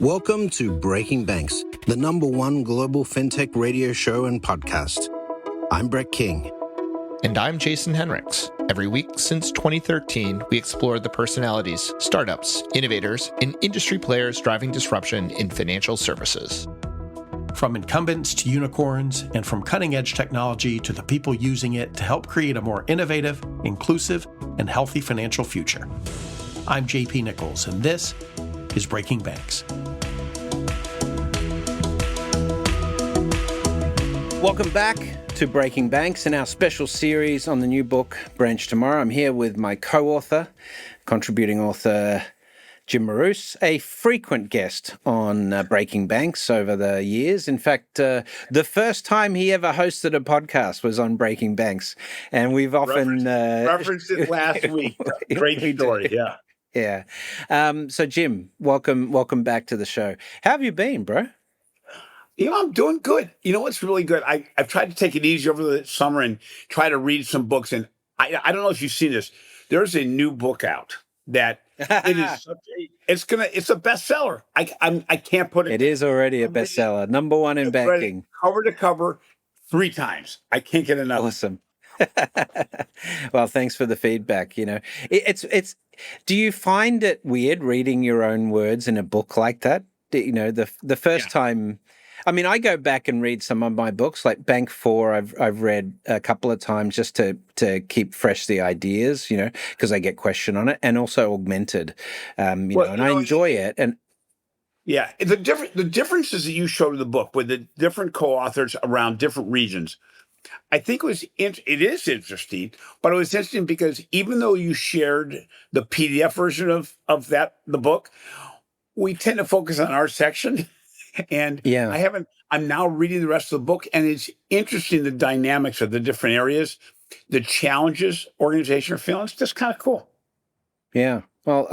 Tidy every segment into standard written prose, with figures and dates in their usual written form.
Welcome to Breaking Banks, the #1 global fintech radio show and podcast. I'm Brett King. And I'm Jason Henricks. Every week since 2013, we explore the personalities, startups, innovators, and industry players driving disruption in financial services. From incumbents to unicorns, and from cutting-edge technology to the people using it to help create a more innovative, inclusive, and healthy financial future. I'm JP Nichols, and this is Breaking Banks. Welcome back to Breaking Banks and our special series on the new book, Branch Tomorrow. I'm here with my co-author, contributing author, Jim Marous, a frequent guest on Breaking Banks over the years. In fact, the first time he ever hosted a podcast was on Breaking Banks. And we've often... referenced it last week. Great story, yeah. Yeah. So, Jim, welcome back to the show. How have you been, bro? I'm doing good. You know what's really good? I've tried to take it easy over the summer and try to read some books. And I don't know if you've seen this. There's a new book out that it is it's a bestseller. I can't put it. It is already a bestseller, #1 in banking, cover to cover, 3 times. I can't get enough. Awesome. Well, thanks for the feedback. You know, it's. Do you find it weird reading your own words in a book like that? You know, the first time. I mean, I go back and read some of my books, like Bank 4. I've read a couple of times just to keep fresh the ideas, you know, because I get questioned on it, and also Augmented, I enjoy it. And yeah, the differences that you showed in the book with the different co-authors around different regions, I think it is interesting, but it was interesting because even though you shared the PDF version of the book, we tend to focus on our section. And I'm now reading the rest of the book, and it's interesting the dynamics of the different areas, the challenges organizations are feeling. It's just kind of cool. Yeah. Well,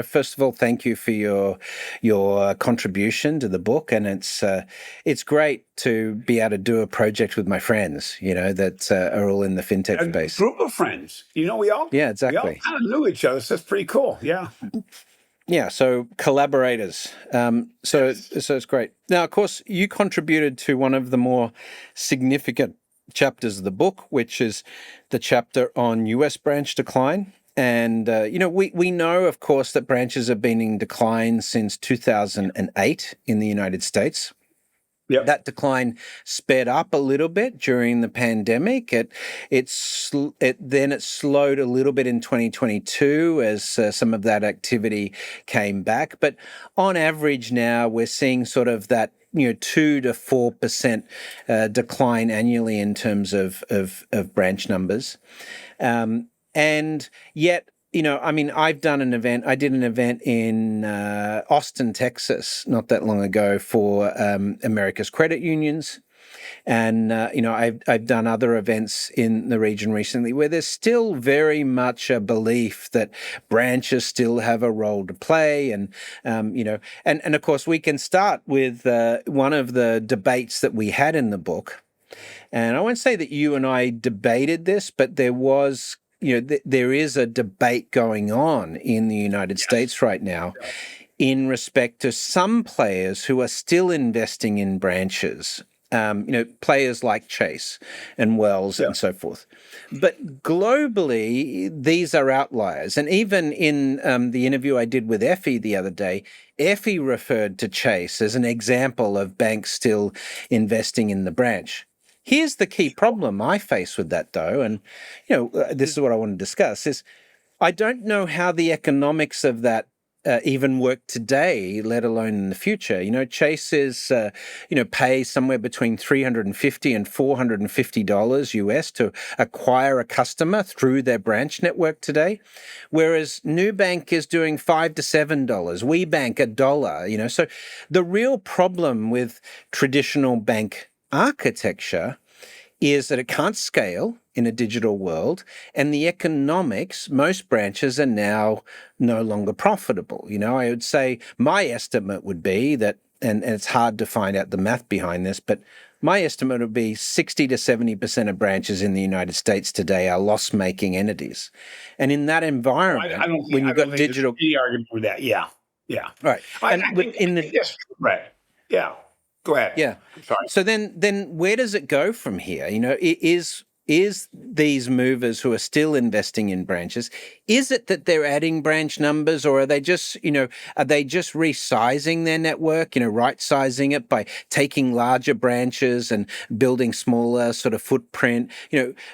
first of all, thank you for your contribution to the book, and it's great to be able to do a project with my friends, you know, that are all in the fintech space. A group of friends, we all exactly. We all kind of knew each other, so that's pretty cool. Yeah. Yeah, so collaborators. So it's great. Now, of course, you contributed to one of the more significant chapters of the book, which is the chapter on US branch decline. And, we know, of course, that branches have been in decline since 2008 in the United States. Yep. That decline sped up a little bit during the pandemic. It slowed a little bit in 2022 as some of that activity came back. But on average now, we're seeing sort of that 2 to 4% decline annually in terms of branch numbers, and yet. I've done an event. I did an event in Austin, Texas, not that long ago for America's credit unions. And, I've done other events in the region recently where there's still very much a belief that branches still have a role to play. And, and of course, we can start with one of the debates that we had in the book. And I won't say that you and I debated this, but there was there is a debate going on in the United States right now in respect to some players who are still investing in branches, players like Chase and Wells and so forth. But globally, these are outliers. And even in the interview I did with Efi the other day, Efi referred to Chase as an example of banks still investing in the branch. Here's the key problem I face with that, though, and this is what I want to discuss, is I don't know how the economics of that even work today, let alone in the future. Chase is, pay somewhere between $350 and $450 US to acquire a customer through their branch network today, whereas Nubank is doing $5 to $7. WeBank $1. So the real problem with traditional bank architecture is that it can't scale in a digital world, and the economics, most branches are now no longer profitable. I would say my estimate would be that, and it's hard to find out the math behind this, but my estimate would be 60 to 70% of branches in the United States today are loss-making entities. And in that environment, when you've got digital... Any argument with that, yeah. Yeah. Right. I, And I think in I the think that's right. Yeah. Go ahead. Yeah. I'm sorry. So then where does it go from here? Is these movers who are still investing in branches, is it that they're adding branch numbers, or are they just, are they just resizing their network, right sizing it by taking larger branches and building smaller sort of footprint?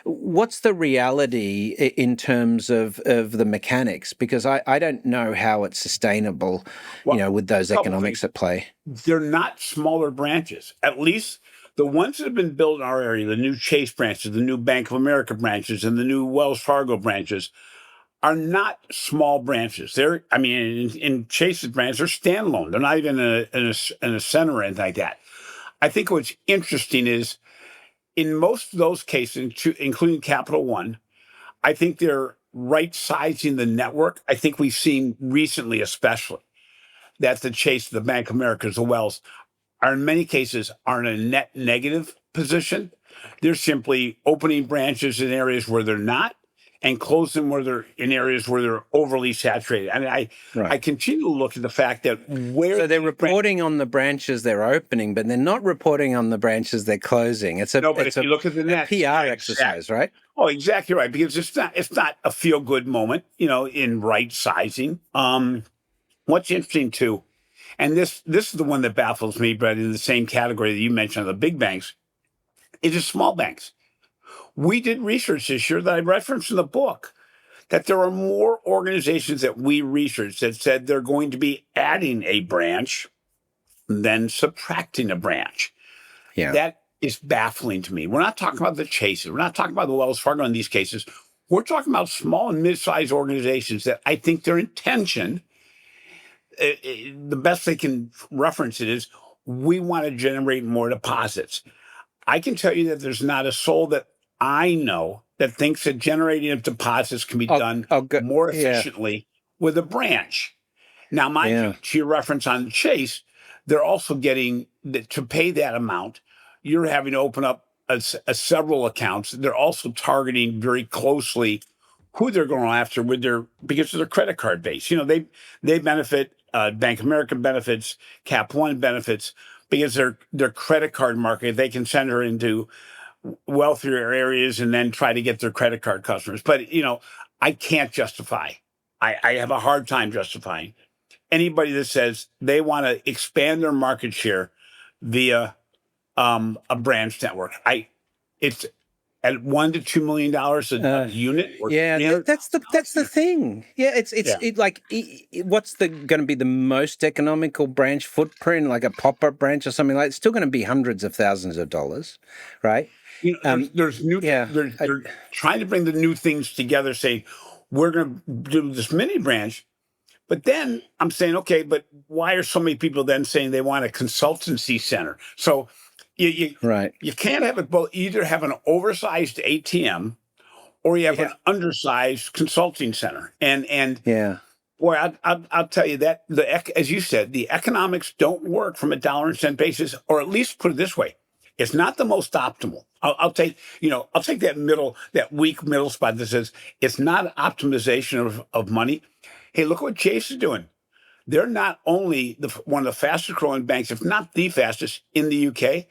What's the reality in terms of the mechanics? Because I don't know how it's sustainable, Well, with those a couple economics things. at play. They're not smaller branches. At least the ones that have been built in our area, the new Chase branches, the new Bank of America branches, and the new Wells Fargo branches, are not small branches. I mean, in Chase's branch, they're standalone. They're not even in a center or anything like that. I think what's interesting is in most of those cases, including Capital One, I think they're right sizing the network. I think we've seen recently, especially, that the Chase, the Bank of America, the Wells, are in many cases are in a net negative position. They're simply opening branches in areas where they're not and closing where they're in areas where they're overly saturated. And I Right. continue to look at the fact that So they're reporting on the branches they're opening, but they're not reporting on the branches they're closing. It's no, but if you look at the net PR exercise, right? Oh, exactly right. Because it's not a feel good moment, in right sizing. What's interesting too, and this is the one that baffles me, but in the same category that you mentioned, the big banks, is the small banks. We did research this year that I referenced in the book that there are more organizations that we researched that said they're going to be adding a branch than subtracting a branch. Yeah. That is baffling to me. We're not talking about the Chases. We're not talking about the Wells Fargo in these cases. We're talking about small and mid-sized organizations that I think their intention, the best they can reference it is, we want to generate more deposits. I can tell you that there's not a soul that I know that thinks that generating of deposits can be done more efficiently with a branch. Now, mind you, to your reference on Chase, they're also getting to pay that amount. You're having to open up several accounts. They're also targeting very closely who they're going after because of their credit card base. They benefit. Bank of America benefits, Cap One benefits, because their credit card market, they can send her into wealthier areas and then try to get their credit card customers. But I can't justify. I have a hard time justifying anybody that says they want to expand their market share via a branch network. It's at $1 to $2 million a unit. Or that's the thing. Yeah, it's what's going to be the most economical branch footprint, like a pop-up branch or something like? It's still going to be hundreds of thousands of dollars, right? There's new. They're trying to bring the new things together, saying we're going to do this mini branch. But then I'm saying, okay, but why are so many people then saying they want a consultancy center? So you can't have it both. Either have an oversized ATM or you have an undersized consulting center. And boy, I'll tell you that as you said, the economics don't work from a dollar and cent basis, or at least put it this way. It's not the most optimal. I'll take that weak middle spot that says it's not optimization of money. Hey, look what Chase is doing. They're not only one of the fastest growing banks, if not the fastest in the UK.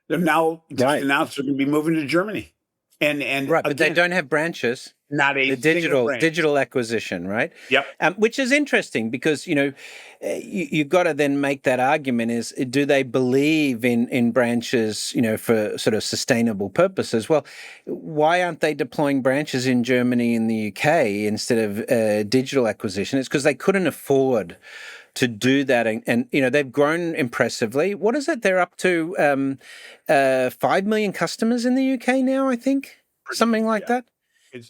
They're now just announced they're going to be moving to Germany, and right, but they don't have branches. Not a digital acquisition, right? Yep. Which is interesting because you've got to then make that argument: is do they believe in branches, for sort of sustainable purposes? Well, why aren't they deploying branches in Germany and the UK instead of digital acquisition? It's because they couldn't afford to do that, and they've grown impressively. What is it? They're up to 5 million customers in the UK now, I think, something like that.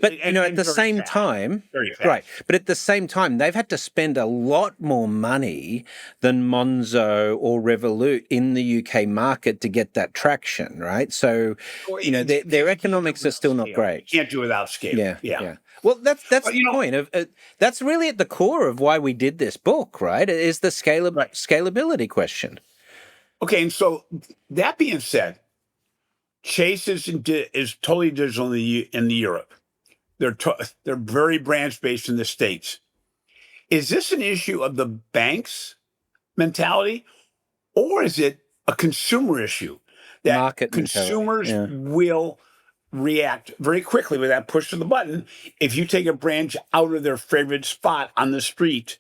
But at the same time, right? But at the same time, they've had to spend a lot more money than Monzo or Revolut in the UK market to get that traction, right? So, their economics are still not great. You can't do without scale. Yeah. Well, that's the point of that's really at the core of why we did this book, right? It is the scalability question. Okay, and so that being said, Chase is totally digital in Europe. They're very branch based in the States. is this an issue of the bank's mentality, or is it a consumer issue that Market mentality. consumers Yeah. will react very quickly with that push of the button if you take a branch out of their favorite spot on the street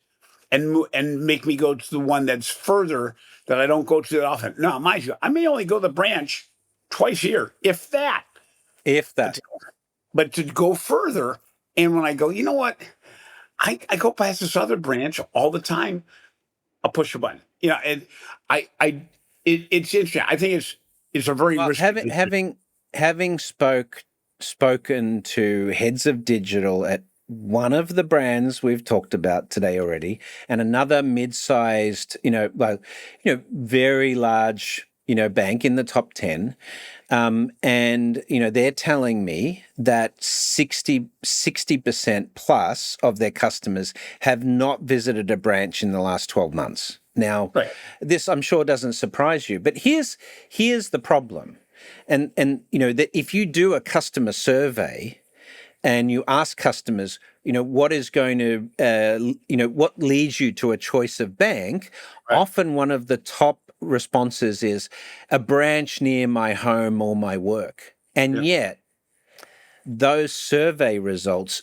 and make me go to the one that's further that I don't go to that often. No, mind you, I may only go to the branch twice a year, if that. If that. But to go further, and when I go, you know what? I go past this other branch all the time. I'll push a button. You know, and it's interesting. I think it's a very Well, risky having spoken to heads of digital at one of the brands we've talked about today already, and another mid-sized, very large, bank in the top 10. And, they're telling me that 60% plus of their customers have not visited a branch in the last 12 months. Now, Right. This I'm sure doesn't surprise you, but here's the problem. And that if you do a customer survey and you ask customers, what is going to, what leads you to a choice of bank, Right. often one of the top responses is a branch near my home or my work. And yet those survey results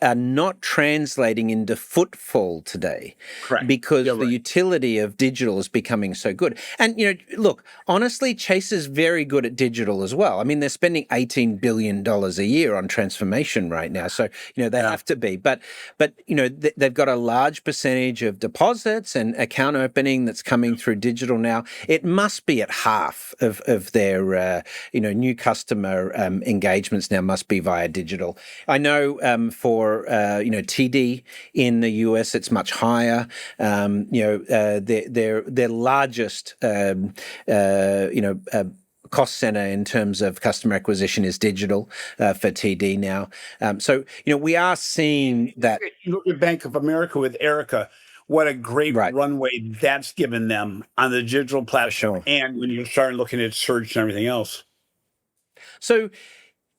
are not translating into footfall today. Correct. Because Yeah, the right. utility of digital is becoming so good. And, look, honestly, Chase is very good at digital as well. I mean, they're spending $18 billion a year on transformation right now. So, they have to be. But they've got a large percentage of deposits and account opening that's coming through digital now. It must be at half of their, new customer engagements now must be via digital. I know for TD in the US, it's much higher. Their largest cost center in terms of customer acquisition is digital for TD now. So we are seeing that. You look at Bank of America with Erica. What a great runway that's given them on the digital platform. Sure. And when you start looking at search and everything else. So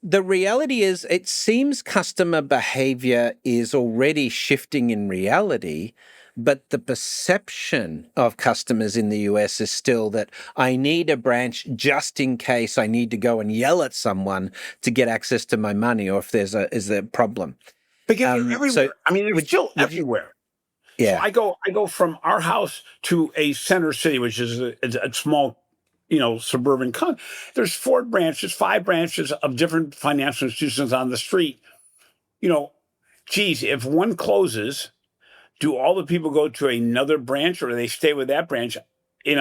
the reality is, it seems customer behavior is already shifting in reality, but the perception of customers in the US is still that I need a branch just in case I need to go and yell at someone to get access to my money, or if there's a problem. Because they're everywhere. They're still everywhere. Yeah. So I go from our house to a center city, which is a small, suburban. There's 4 branches, 5 branches of different financial institutions on the street. If one closes, do all the people go to another branch, or do they stay with that branch? And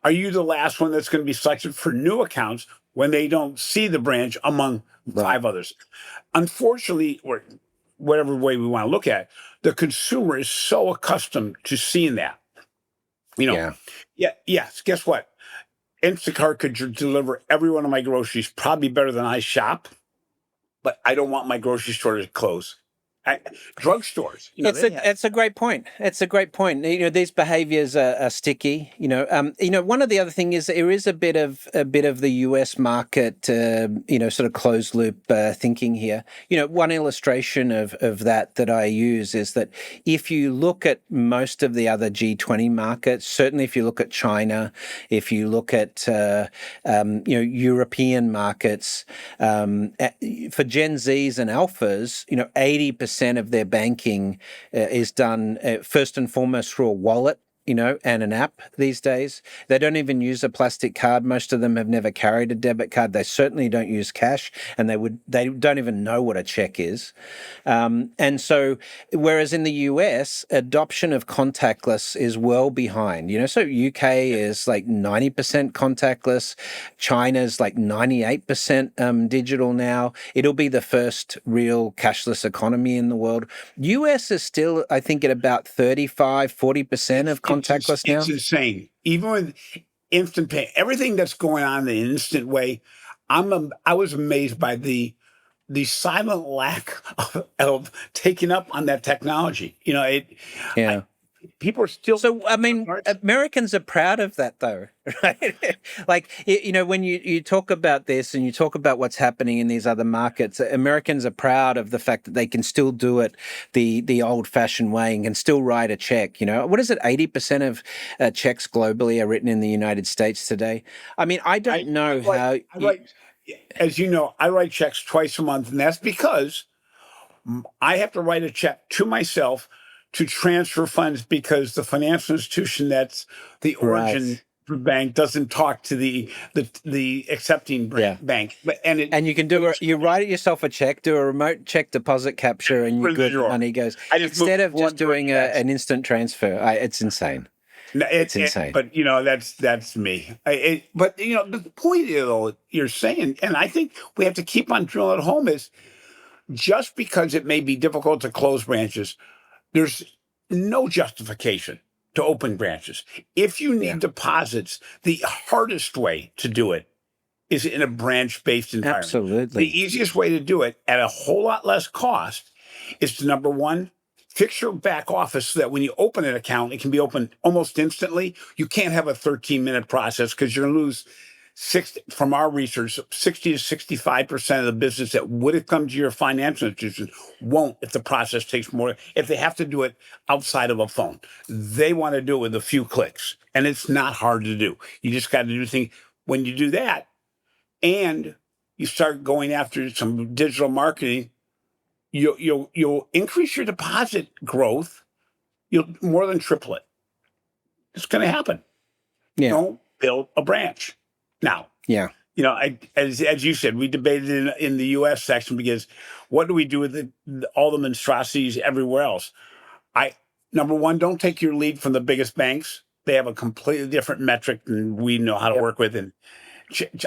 are you the last one that's going to be selected for new accounts when they don't see the branch among 5 others? Unfortunately, or whatever way we want to look at it, the consumer is so accustomed to seeing that. Yes, guess what? Instacart could deliver every one of my groceries probably better than I shop, but I don't want my grocery store to close. Drugstores. It's a great point. It's a great point. These behaviors are sticky. One of the other thing is there is a bit of the US market, sort of closed loop thinking here. One illustration of that I use is that if you look at most of the other G20 markets, certainly if you look at China, if you look at European markets, for Gen Zs and Alphas, 80% of their banking is done first and foremost through a wallet, and an app these days. They don't even use a plastic card. Most of them have never carried a debit card. They certainly don't use cash, and they don't even know what a check is. And so, whereas in the US, adoption of contactless is well behind. So UK is like 90% contactless. China's like 98% digital now. It'll be the first real cashless economy in the world. US is still, I think, at about 40% of contactless now. It's insane. Even with instant pay, everything that's going on in the instant way, I was amazed by the silent lack of taking up on that technology. people are still. So, I mean, Americans are proud of that, though, right? Like, when you talk about this and you talk about what's happening in these other markets, Americans are proud of the fact that they can still do it the old-fashioned way and can still write a check. What is it? 80% of checks globally are written in the United States today. I mean, I don't know how. As you know, I write checks twice a month, and that's because I have to write a check to myself to transfer funds because the financial institution that's the origin bank doesn't talk to the accepting bank. And you can you write it yourself a check, do a remote check deposit capture, and you're good. Money goes instead of just doing an instant transfer. It's insane. No, it's insane. But that's me. But the point though you're saying, and I think we have to keep on drilling it home, is just because it may be difficult to close branches, there's no justification to open branches. If you need deposits, the hardest way to do it is in a branch-based environment. Absolutely. The easiest way to do it at a whole lot less cost is to, number one, fix your back office so that when you open an account, it can be opened almost instantly. You can't have a 13-minute process because you're going to lose from our research, 60 to 65% of the business that would have come to your financial institution won't if the process takes more. If they have to do it outside of a phone, they want to do it with a few clicks, and it's not hard to do. You just got to do things. When you do that, and you start going after some digital marketing, you'll increase your deposit growth. You'll more than triple it. It's going to happen. Yeah. Don't build a branch. Now, as you said, we debated in the U.S. section because what do we do with all the monstrosities everywhere else? Number one, don't take your lead from the biggest banks. They have a completely different metric than we know how to work with. And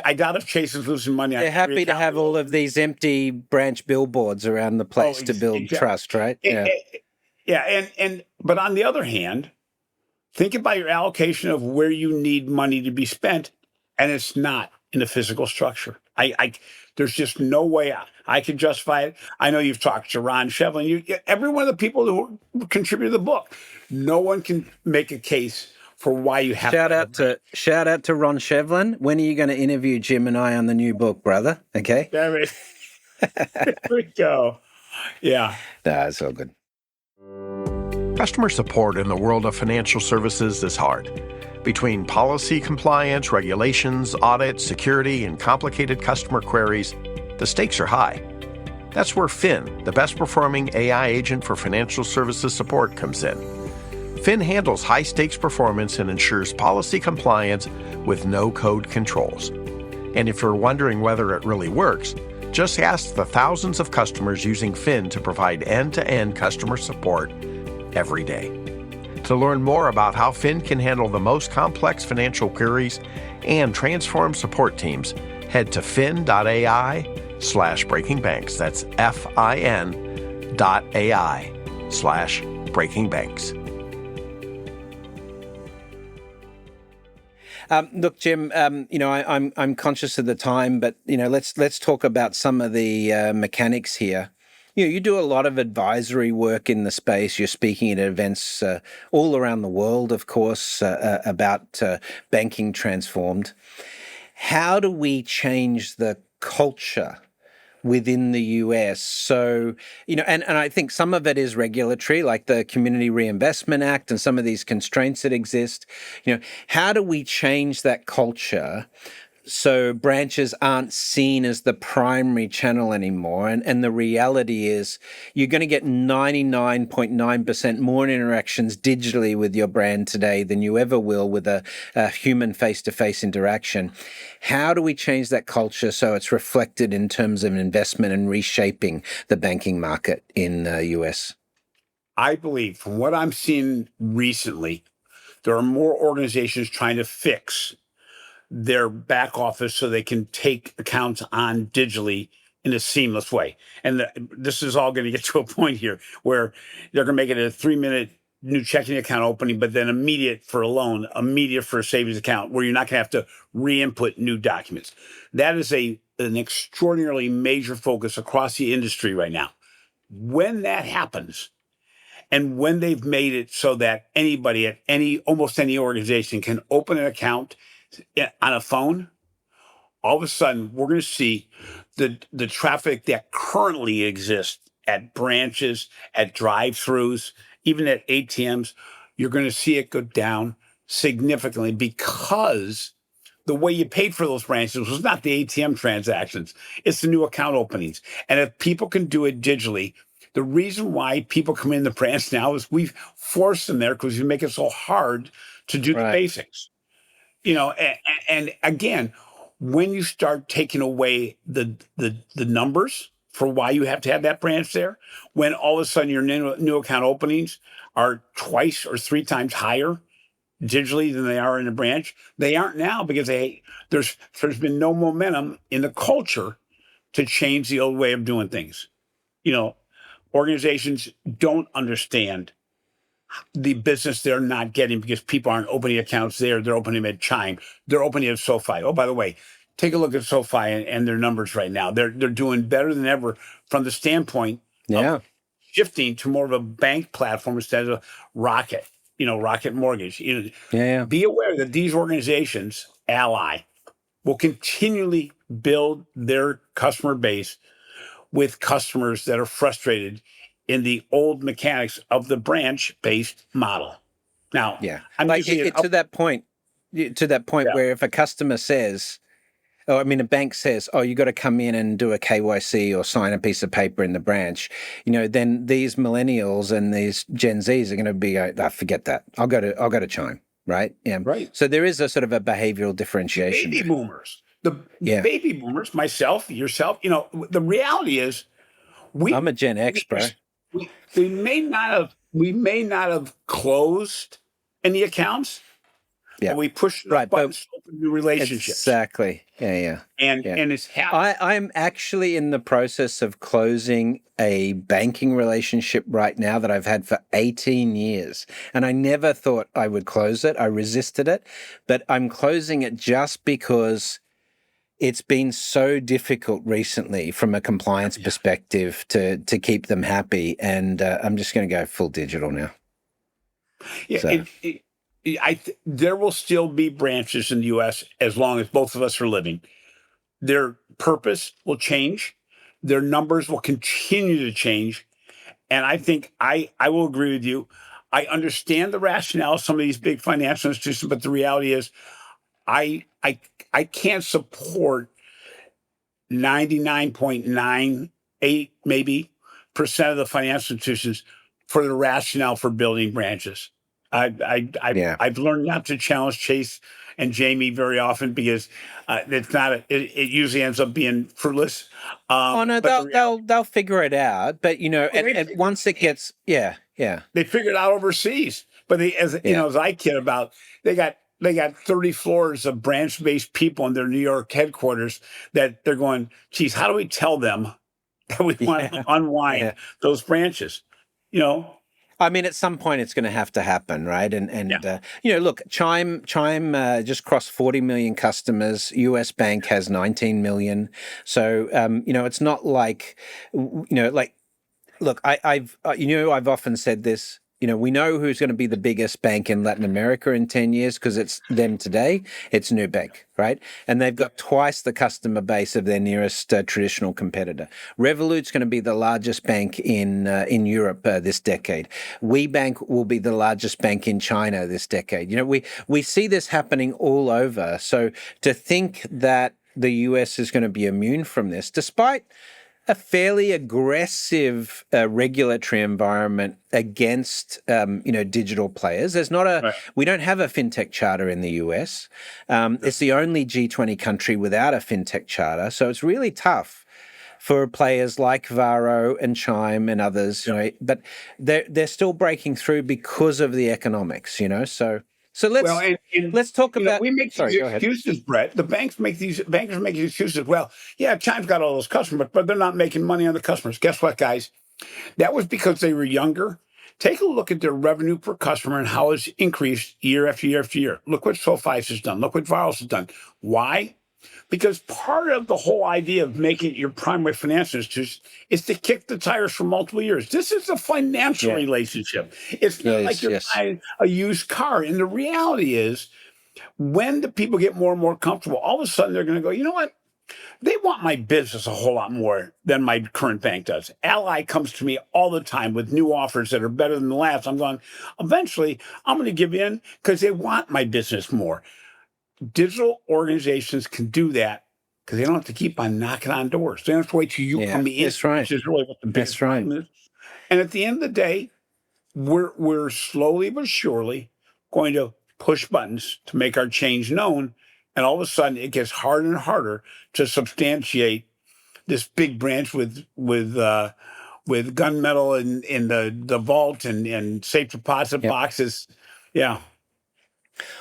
I doubt if Chase is losing money. They're happy to have all of these empty branch billboards around the place to build trust, right? But on the other hand, think about your allocation of where you need money to be spent. And it's not in the physical structure. There's just no way I can justify it. I know you've talked to Ron Shevlin. Every one of the people who contributed to the book, no one can make a case for why you have shout out to Ron Shevlin. When are you going to interview Jim and I on the new book, brother? Okay. There we go. Yeah. It's all good. Customer support in the world of financial services is hard. Between policy compliance, regulations, audits, security, and complicated customer queries, the stakes are high. That's where Fin, the best-performing AI agent for financial services support, comes in. Fin handles high-stakes performance and ensures policy compliance with no-code controls. And if you're wondering whether it really works, just ask the thousands of customers using Fin to provide end-to-end customer support every day. To learn more about how Fin can handle the most complex financial queries and transform support teams, head to fin.ai/breakingbanks. That's fin.ai/breakingbanks. Look, Jim, I'm conscious of the time, but let's talk about some of the mechanics here. You do a lot of advisory work in the space. You're speaking at events all around the world, of course, about banking transformed. How do we change the culture within the US? So, and I think some of it is regulatory, like the Community Reinvestment Act and some of these constraints that exist. How do we change that culture so branches aren't seen as the primary channel anymore? And the reality is you're going to get 99.9% more interactions digitally with your brand today than you ever will with a human face-to-face interaction. How do we change that culture so it's reflected in terms of investment and reshaping the banking market in the US? I believe from what I'm seeing recently, there are more organizations trying to fix their back office so they can take accounts on digitally in a seamless way. And this is all going to get to a point here where they're going to make it a 3-minute new checking account opening, but then immediate for a loan, immediate for a savings account, where you're not going to have to re-input new documents. That is an extraordinarily major focus across the industry right now. When that happens, And when they've made it so that anybody at almost any organization can open an account on a phone, all of a sudden we're going to see the traffic that currently exists at branches, at drive-throughs, even at ATMs. You're going to see it go down significantly because the way you paid for those branches was not the ATM transactions, it's the new account openings. And if people can do it digitally, the reason why people come in the branch now is we've forced them there because we make it so hard to do the basics. And again, when you start taking away the numbers for why you have to have that branch there, when all of a sudden your new account openings are twice or three times higher digitally than they are in a branch, they aren't now because there's been no momentum in the culture to change the old way of doing things. Organizations don't understand the business they're not getting because people aren't opening accounts there. They're opening them at Chime. They're opening at SoFi. Oh, by the way, take a look at SoFi and their numbers right now. They're doing better than ever from the standpoint of shifting to more of a bank platform instead of Rocket Mortgage. Be aware that these organizations, Ally, will continually build their customer base with customers that are frustrated in the old mechanics of the branch-based model. Now, I'm to that point where if a customer says, a bank says, you got to come in and do a KYC or sign a piece of paper in the branch, then these millennials and these Gen Zs are going to be, forget that. I'll go to Chime, right? Yeah. Right. So there is a sort of a behavioral differentiation. Baby boomers, baby boomers, myself, yourself, the reality is I'm a Gen X, bro. We may not have closed any accounts. Yeah, we pushed buttons to open new relationships. Exactly. Yeah. And it's happening. I'm actually in the process of closing a banking relationship right now that I've had for 18 years. And I never thought I would close it. I resisted it. But I'm closing it just because it's been so difficult recently from a compliance perspective to keep them happy. And I'm just going to go full digital now. Yeah. So. There will still be branches in the U.S. as long as both of us are living. Their purpose will change. Their numbers will continue to change. And I think I will agree with you. I understand the rationale of some of these big financial institutions, but the reality is I can't support 99.98 maybe % of the financial institutions for the rationale for building branches. I've learned not to challenge Chase and Jamie very often because it's not. It usually ends up being fruitless. They'll figure it out. But and once it gets, they figured it out overseas. But as I kid about, they got 30 floors of branch-based people in their New York headquarters that they're going, geez, how do we tell them that we want to unwind those branches? At some point it's going to have to happen, right? Look, Chime just crossed 40 million customers. US Bank has 19 million. So, it's not like, look, I've often said this. We know who's going to be the biggest bank in Latin America in 10 years because it's them today. It's Nubank, right? And they've got twice the customer base of their nearest traditional competitor. Revolut's going to be the largest bank in Europe this decade. WeBank will be the largest bank in China this decade. We see this happening all over. So to think that the US is going to be immune from this, despite a fairly aggressive regulatory environment against, digital players. There's not we don't have a fintech charter in the US. It's the only G20 country without a fintech charter. So it's really tough for players like Varo and Chime and others, but they're still breaking through because of the economics, So let's talk about. We make these excuses, Brett. The bankers make these excuses. Well, Chime's got all those customers, but they're not making money on the customers. Guess what, guys? That was because they were younger. Take a look at their revenue per customer and how it's increased year after year after year. Look what SoFi has done. Look what Varos has done. Why? because part of the whole idea of making it your primary financial institution is to kick the tires for multiple years. This is a financial relationship. It's not like you're buying a used car. And the reality is, when the people get more and more comfortable, all of a sudden they're going to go, you know what? They want my business a whole lot more than my current bank does. Ally comes to me all the time with new offers that are better than the last. I'm going, eventually, I'm going to give in because they want my business more. Digital organizations can do that because they don't have to keep on knocking on doors. They don't have to wait till you come in, that's right. which is really what the biggest problem is. And at the end of the day, we're slowly but surely going to push buttons to make our change known. And all of a sudden, it gets harder and harder to substantiate this big branch with gunmetal in the vault and safe deposit boxes. Yeah.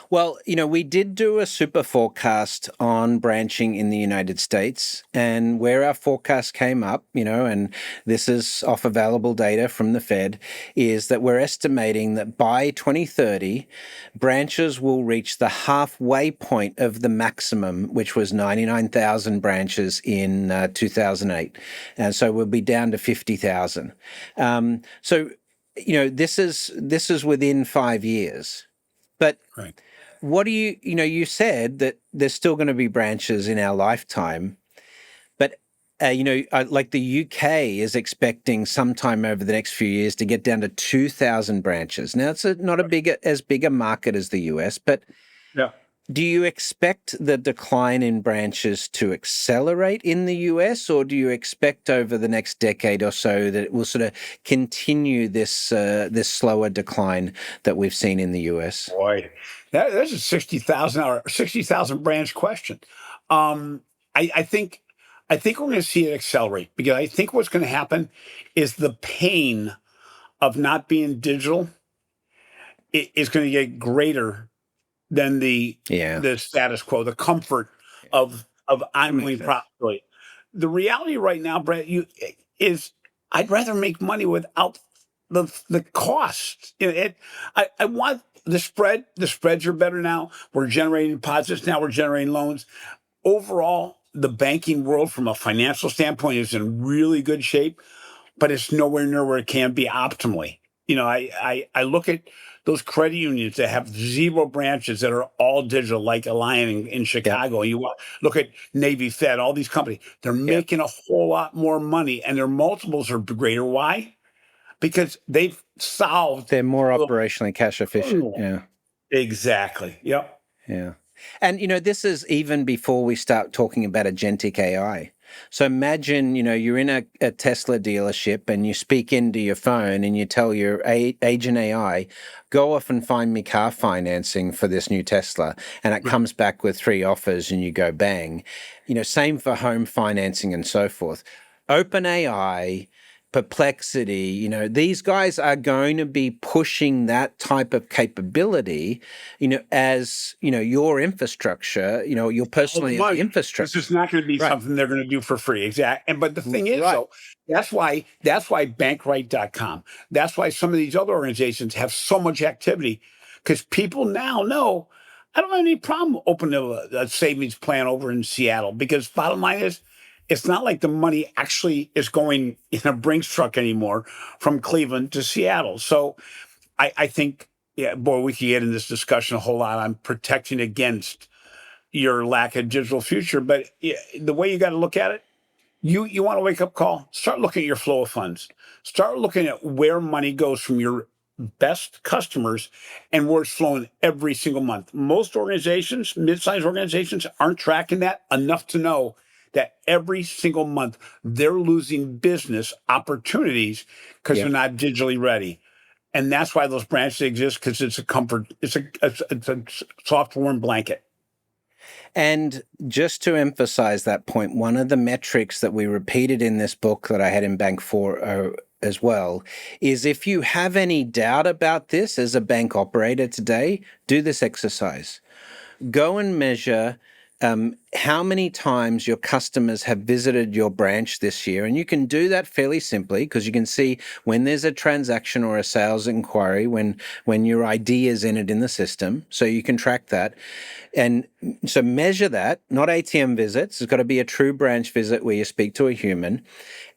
Well, we did do a super forecast on branching in the United States, and where our forecast came up, and this is off available data from the Fed, is that we're estimating that by 2030, branches will reach the halfway point of the maximum, which was 99,000 branches in 2008. And so we'll be down to 50,000. So, this is within 5 years. But what do you said that there's still going to be branches in our lifetime, but, like the UK is expecting sometime over the next few years to get down to 2,000 branches. Now, it's not as big a market as the US, but do you expect the decline in branches to accelerate in the US, or do you expect over the next decade or so that it will sort of continue this slower decline that we've seen in the US? Boy, that's a 60,000 branch question. I think we're going to see it accelerate, because I think what's going to happen is the pain of not being digital is going to get greater than the status quo, the comfort of ongoing profitability. The reality right now, Brett, is I'd rather make money without the cost. I want the spread. The spreads are better now. We're generating deposits now. We're generating loans. Overall, the banking world from a financial standpoint is in really good shape, but it's nowhere near where it can be optimally. I look at those credit unions that have 0 branches that are all digital, like Alliant in Chicago. You look at Navy Fed, all these companies, they're making a whole lot more money, and their multiples are greater. Why? Because they've solved. They're more operationally cash efficient. Yeah. Exactly. Yep. Yeah. And, this is even before we start talking about agentic AI. So imagine, you're in a Tesla dealership and you speak into your phone and you tell your agent AI, go off and find me car financing for this new Tesla. And it comes back with 3 offers and you go bang. Same for home financing and so forth. OpenAI, Perplexity, these guys are going to be pushing that type of capability, as, your infrastructure, your personal infrastructure. This is not going to be something they're going to do for free. Exactly. But the thing is, though, that's why bankrite.com, that's why some of these other organizations have so much activity, because people now know I don't have any problem opening a savings plan over in Seattle, because bottom line is, it's not like the money actually is going in a Brinks truck anymore from Cleveland to Seattle. So I think, we could get in this discussion a whole lot on protecting against your lack of digital future. But the way you got to look at it, you want a wake-up call? Start looking at your flow of funds. Start looking at where money goes from your best customers and where it's flowing every single month. Most organizations, mid-sized organizations, aren't tracking that enough to know that every single month they're losing business opportunities because they're not digitally ready. And that's why those branches exist, because it's a comfort, it's a soft, warm blanket. And just to emphasize that point, one of the metrics that we repeated in this book that I had in Bank 4 as well is, if you have any doubt about this as a bank operator today, do this exercise. Go and measure how many times your customers have visited your branch this year. And you can do that fairly simply because you can see when there's a transaction or a sales inquiry, when your ID is entered in the system. So you can track that. And so measure that, not ATM visits. It's got to be a true branch visit where you speak to a human.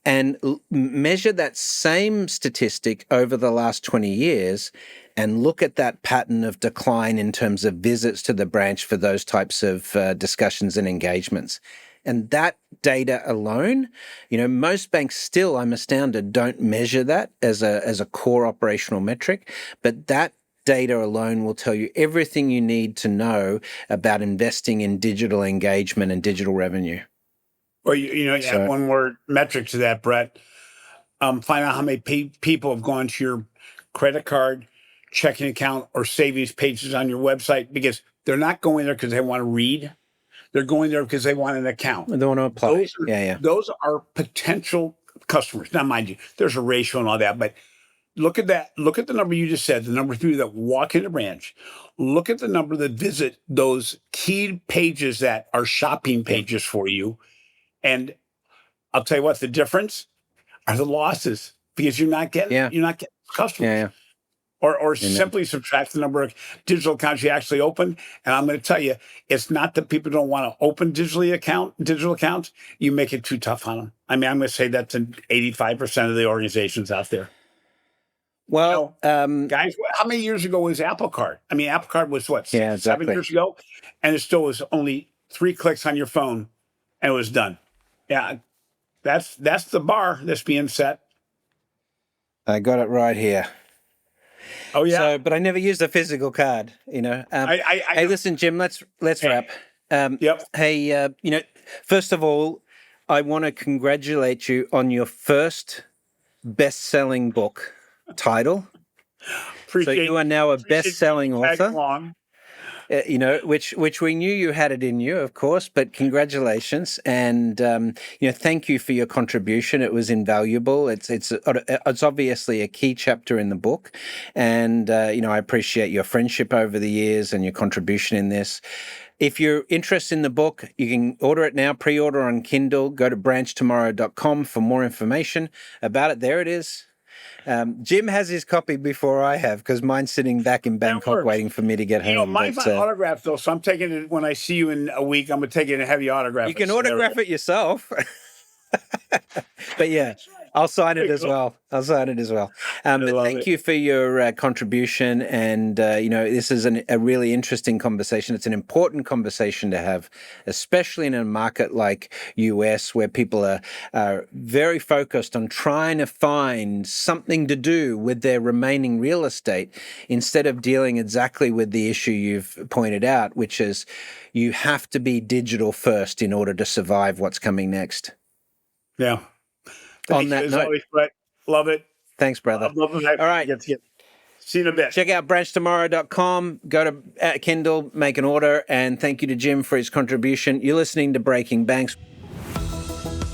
And measure that same statistic over the last 20 years and look at that pattern of decline in terms of visits to the branch for those types of discussions and engagements. And that data alone, most banks still, I'm astounded, don't measure that as a core operational metric, but that data alone will tell you everything you need to know about investing in digital engagement and digital revenue. Or, add one more metric to that, Brett. Find out how many people have gone to your credit card, checking account, or savings pages on your website, because they're not going there because they want to read. They're going there because they want an account. They want to apply. Those are potential customers. Now, mind you, there's a ratio and all that, but look at that. Look at the number you just said, the number of people that walk in the branch. Look at the number that visit those key pages that are shopping pages for you. And I'll tell you what, the difference are the losses, because you're not getting customers. Or simply subtract the number of digital accounts you actually open. And I'm going to tell you, it's not that people don't want to open digital accounts. You make it too tough on them. I mean, I'm going to say that's 85% of the organizations out there. Well, guys, how many years ago was Apple Card? I mean, Apple Card was what, 7 years ago? And it still was only 3 clicks on your phone and it was done. Yeah, that's the bar that's being set. I got it right here. Oh yeah. So, but I never used a physical card. Hey, listen, Jim. Let's wrap. Yep. Hey, first of all, I want to congratulate you on your first best-selling book title. So you are now a best-selling author. Which we knew you had it in you, of course, but congratulations. And, thank you for your contribution. It was invaluable. It's obviously a key chapter in the book. And, I appreciate your friendship over the years and your contribution in this. If you're interested in the book, you can order it now, pre-order on Kindle. Go to branchtomorrow.com for more information about it. There it is. Jim has his copy before I have, because mine's sitting back in Bangkok waiting for me to get home. Mine's not autographed, though, so I'm taking it when I see you in a week. I'm going to take it and have you autograph it. You can autograph it yourself. But yeah, I'll sign it as well. But thank you for your contribution. And, this is a really interesting conversation. It's an important conversation to have, especially in a market like US, where people are very focused on trying to find something to do with their remaining real estate instead of dealing exactly with the issue you've pointed out, which is you have to be digital first in order to survive what's coming next. Yeah. On that note, always, Brett. Love it. Thanks, brother. All right. See you in a bit. Check out branchtomorrow.com. Go to Kindle, make an order, and thank you to Jim for his contribution. You're listening to Breaking Banks.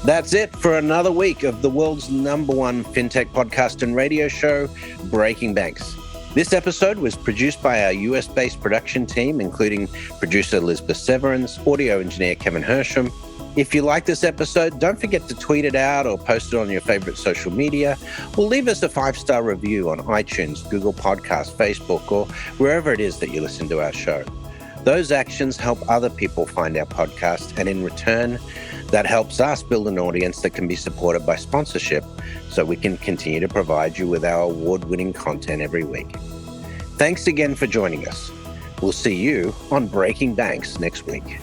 That's it for another week of the world's #1 fintech podcast and radio show, Breaking Banks. This episode was produced by our US-based production team, including producer Elizabeth Severance, audio engineer Kevin Hersham. If you like this episode, don't forget to tweet it out or post it on your favorite social media, or leave us a 5-star review on iTunes, Google Podcasts, Facebook, or wherever it is that you listen to our show. Those actions help other people find our podcast, and in return, that helps us build an audience that can be supported by sponsorship, so we can continue to provide you with our award-winning content every week. Thanks again for joining us. We'll see you on Breaking Banks next week.